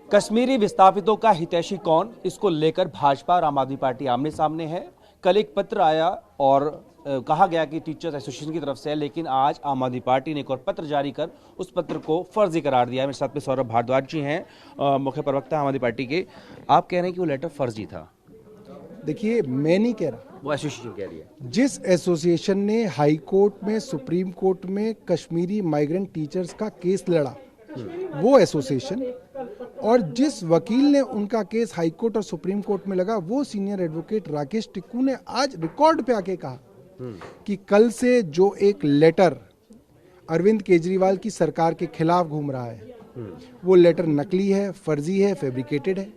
कश्मीरी विस्थापितों का हितैषी कौन, इसको लेकर भाजपा और आम आदमी पार्टी आमने सामने है। कल एक पत्र आया और कहा गया कि टीचर्स एसोसिएशन की तरफ से है, लेकिन आज आम आदमी पार्टी ने एक और पत्र जारी कर उस पत्र को फर्जी करार दिया है। मेरे साथ में सौरभ भारद्वाज जी हैं, मुख्य प्रवक्ता आम आदमी पार्टी के। आप कह रहे हैं कि वो लेटर फर्जी था। देखिए, मैं नहीं कह रहा, वो एसोसिएशन कह रही है। जिस एसोसिएशन ने हाई कोर्ट में, सुप्रीम कोर्ट में कश्मीरी माइग्रेंट टीचर्स का केस लड़ा, वो एसोसिएशन, और जिस वकील ने उनका केस हाई कोर्ट और सुप्रीम कोर्ट में लगा, वो सीनियर एडवोकेट राकेश टिक्कू ने आज रिकॉर्ड पे आके कहा कि कल से जो एक लेटर अरविंद केजरीवाल की सरकार के खिलाफ घूम रहा है, वो लेटर नकली है, फर्जी है, फैब्रिकेटेड है।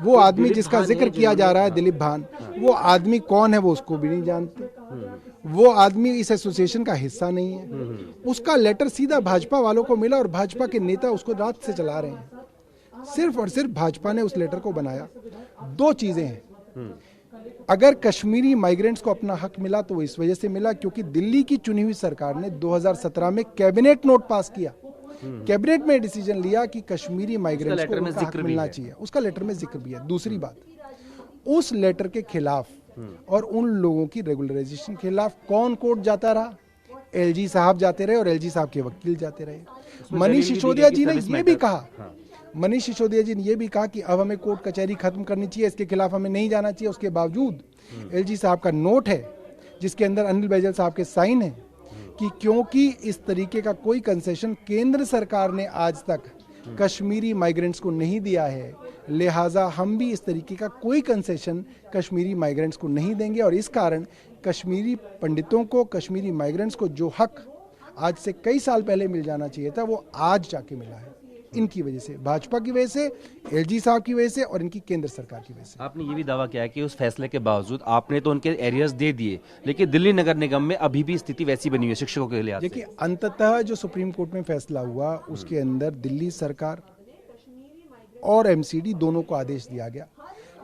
वो आदमी जिसका जिक्र किया जा रहा है, दिलीप भान, वो आदमी कौन है वो उसको भी नहीं जानते। वो आदमी इस एसोसिएशन का हिस्सा नहीं है। उसका लेटर सीधा भाजपा वालों को मिला और भाजपा के नेता उसको रात से चला रहे हैं। सिर्फ और सिर्फ भाजपा ने उस लेटर को बनाया। दो चीजें हैं, अगर कश्मीरी माइग्रेंट्स को अपना हक मिला तो वो इस वजह से मिला क्योंकि दिल्ली की चुनी हुई सरकार ने 2017 में कैबिनेट नोट पास किया। कैबिनेट में डिसीजन लिया कि कश्मीरी माइग्रेंट्स को उनका हक मिलना चाहिए। उसका लेटर में जिक्र भी है। दूसरी बात, उस लेटर के खिलाफ और उन लोगों की रेगुलराइजेशन के खिलाफ कौन कोर्ट जाता रहा? एलजी साहब जाते रहे और एलजी साहब के वकील जाते रहे। मनीष सिसोदिया जी ने ये भी कहा, मनीष सिसोदिया जी ने यह भी कहा कि अब हमें कोर्ट कचहरी खत्म करनी चाहिए, इसके खिलाफ हमें नहीं जाना चाहिए। उसके बावजूद एलजी साहब का नोट है जिसके अंदर अनिल बैजल साहब के साइन है कि क्योंकि इस तरीके का कोई कंसेशन केंद्र सरकार ने आज तक कश्मीरी माइग्रेंट्स को नहीं दिया है, लिहाजा हम भी इस तरीके का कोई कंसेशन कश्मीरी माइग्रेंट्स को नहीं देंगे। और इस कारण कश्मीरी पंडितों को, कश्मीरी माइग्रेंट्स को जो हक आज से कई साल पहले मिल जाना चाहिए था, वो आज जाके मिला है। इनकी वजह से, भाजपा की वजह से, एलजी साहब की वजह से और इनकी केंद्र सरकार की वजह से। आपने ये भी दावा किया है कि उस फैसले के बावजूद आपने तो उनके एरियाज दे दिए, लेकिन दिल्ली नगर निगम में अभी भी स्थिति वैसी बनी हुई है शिक्षकों के लिए। देखिए, अंततः जो सुप्रीम कोर्ट में फैसला हुआ उसके अंदर दिल्ली सरकार और एमसीडी दोनों को आदेश दिया गया,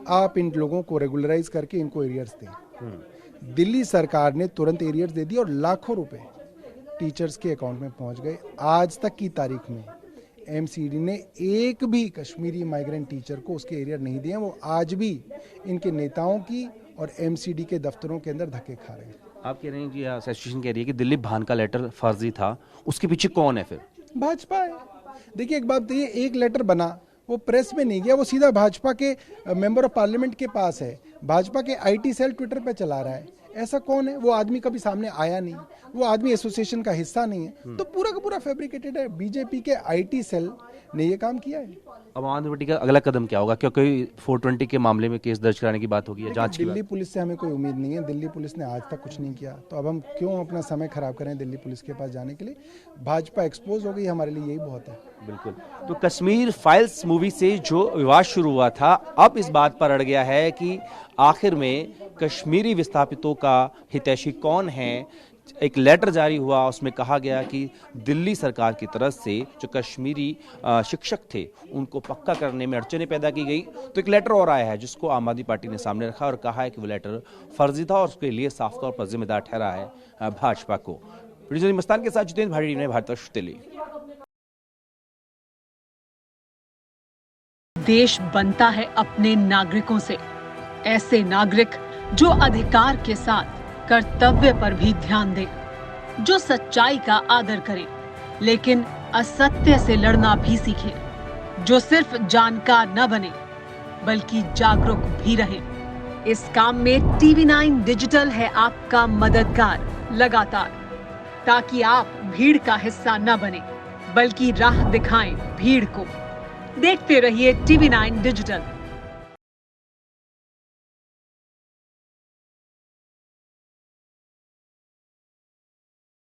आप इन लोगों को रेगुलराइज करके इनको एरियर्स दें। दिल्ली सरकार ने तुरंत एरियर्स दे दिए और लाखों रुपए टीचर्स के अकाउंट में पहुंच गए। आज तक की तारीख में एमसीडी ने एक भी कश्मीरी माइग्रेंट टीचर को उसके एरियर नहीं दिए। वो आज भी इनके नेताओं की और एमसीडी के दफ्तरों के अंदर धक्के खा रहे हैं। आप कह रहे हैं कि एसोसिएशन कह रही है कि दिलीप भान का लेटर फर्जी था, उसके पीछे कौन है फिर? भाजपा है। देखिए, एक बात तो ये, एक लेटर बना, वो प्रेस में नहीं गया, वो सीधा भाजपा के मेंबर ऑफ पार्लियामेंट के पास है। भाजपा के आईटी सेल ट्विटर पे चला रहा है। ऐसा कौन है? वो आदमी कभी सामने आया नहीं, वो आदमी एसोसिएशन का हिस्सा नहीं है, तो पूरा का पूरा फैब्रिकेटेड है। बीजेपी के आईटी सेल ने ये काम किया है। अब आम आदमी पार्टी का अगला कदम क्या होगा? क्योंकि 420 के मामले में केस दर्ज कराने की बात होगी, जांच की। दिल्ली पुलिस से हमें कोई उम्मीद नहीं है। दिल्ली पुलिस ने आज तक कुछ नहीं किया, तो अब हम क्यों अपना समय खराब करें दिल्ली पुलिस के पास जाने के लिए? भाजपा एक्सपोज हो गई, हमारे लिए यही बहुत है। बिल्कुल। तो कश्मीर फाइल्स मूवी से जो विवाद शुरू हुआ था, अब इस बात पर अड़ गया है कि आखिर में कश्मीरी विस्थापितों का हितैषी कौन है। एक लेटर जारी हुआ, उसमें कहा गया कि दिल्ली सरकार की तरफ से जो कश्मीरी शिक्षक थे उनको पक्का करने में अड़चनें पैदा की गई। तो एक लेटर और आया है जिसको आम आदमी पार्टी ने सामने रखा और कहा है कि वो लेटर फर्जी था और उसके लिए साफ तौर पर जिम्मेदार ठहरा है भाजपा को। मस्तान के साथ जितेंद्र भाटी ने भारतवर्ष दिल्ली। देश बनता है अपने नागरिकों से, ऐसे नागरिक जो अधिकार के साथ कर्तव्य पर भी ध्यान दें, जो सच्चाई का आदर करें लेकिन असत्य से लड़ना भी सीखें, जो सिर्फ जानकार न बने बल्कि जागरूक भी रहें। इस काम में TV9 डिजिटल है आपका मददगार लगातार, ताकि आप भीड़ का हिस्सा न बने बल्कि राह दिखाएं भीड़ को। देखते रहिए TV9 डिजिटल।